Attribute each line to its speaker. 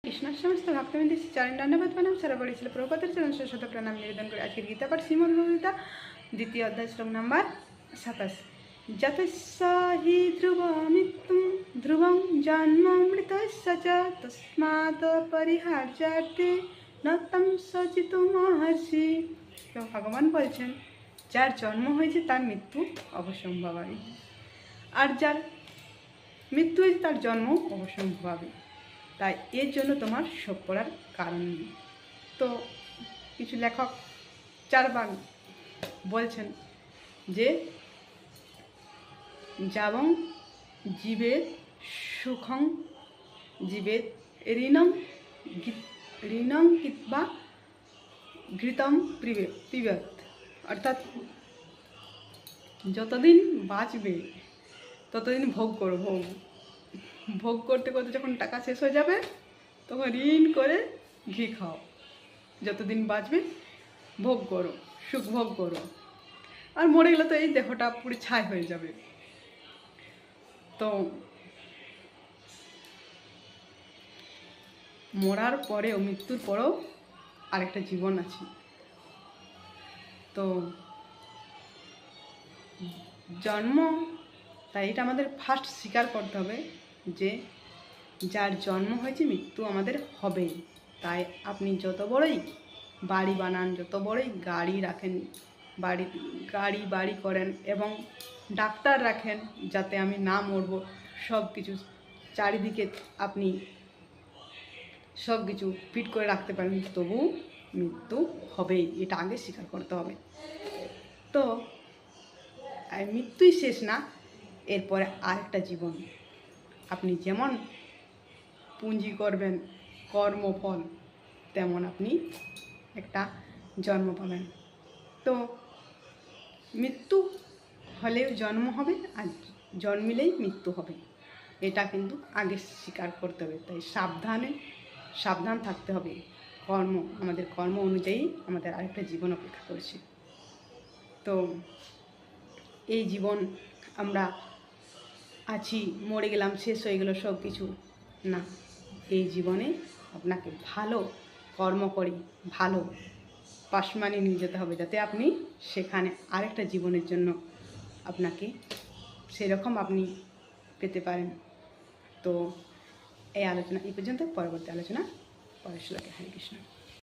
Speaker 1: কৃষ্ণার সমস্ত ভক্তবৃন্দ চরণ দণ্ডবত প্রণাম সর্বপরি ছিল প্রভুপাদের চরণ শত প্রণাম নিবেদন করে আজকের গীতাপাঠ শ্রীমদ্ ভগবদ্গীতা দ্বিতীয় অধ্যায় শ্লোক নাম্বার 27। যতস্য হি ধ্রুবমৃত্যুং ধ্রুবং জন্মামৃতস্য চ তস্মাৎ পরিহার্যার্থে ন তং সচিতুমর্হসি। তো ভগবান বলছেন, যার জন্ম হয়েছে তার মৃত্যু অবশ্যম্ভাবী, আর যার মৃত্যু হয়েছে তার জন্ম অবশ্যম্ভাবী। তাই এর জন্য তোমার শোক করার কারণ নেই। তো কিছু লেখক চারবার বলছেন যে যাবং জীবের সুখং জীবের ঋণং কিংবা ঘৃতম পিবেত, অর্থাৎ যতদিন বাঁচবে ততদিন ভোগ করো, ভোগ করতে করতে যখন টাকা শেষ হয়ে যাবে তখন ঋণ করে ঘি খাও। যতদিন বাঁচবে ভোগ করো, সুখ ভোগ করো, আর মরে গেলে তো এই দেহটা পুরো ছাই হয়ে যাবে। তো মরার পরেও, মৃত্যুর পরেও আরেকটা জীবন আছে। তো জন্ম, তাই এটা আমাদের ফার্স্ট স্বীকার করতে হবে যে যার জন্ম হয়েছে মৃত্যু আমাদের হবেই। তাই আপনি যত বড়ই বাড়ি বানান, যত বড়ই গাড়ি রাখেন, বাড়ি করেন এবং ডাক্তার রাখেন যাতে আমি না মরবো, সব কিছু চারিদিকে আপনি সব কিছু ফিট করে রাখতে পারেন, তবু মৃত্যু হবেই, এটা আগে স্বীকার করতে হবে। তো মৃত্যুই শেষ না, এরপরে আরেকটা জীবন। আপনি যেমন পুঁজি করবেন কর্মফল, তেমন আপনি একটা জন্ম পাবেন। তো মৃত্যু হলেও জন্ম হবে, আর জন্মিলেই মৃত্যু হবে, এটা কিন্তু আগে স্বীকার করতে হবে। তাই সাবধান থাকতে হবে। আমাদের কর্ম অনুযায়ী আমাদের আরেকটা জীবন অপেক্ষা করছে। তো এই জীবন আমরা আছি, মরে গেলাম, শেষ হয়ে গেল সব কিছু না। এই জীবনে আপনাকে ভালো কর্ম করে ভালো পাশ মানিয়ে নিয়ে যেতে হবে, যাতে আপনি সেখানে আরেকটা জীবনের জন্য আপনাকে সেরকম আপনি পেতে পারেন। তো এই আলোচনা এই পর্যন্ত, পরবর্তী আলোচনা পরের শ্লোকে। হরে কৃষ্ণ।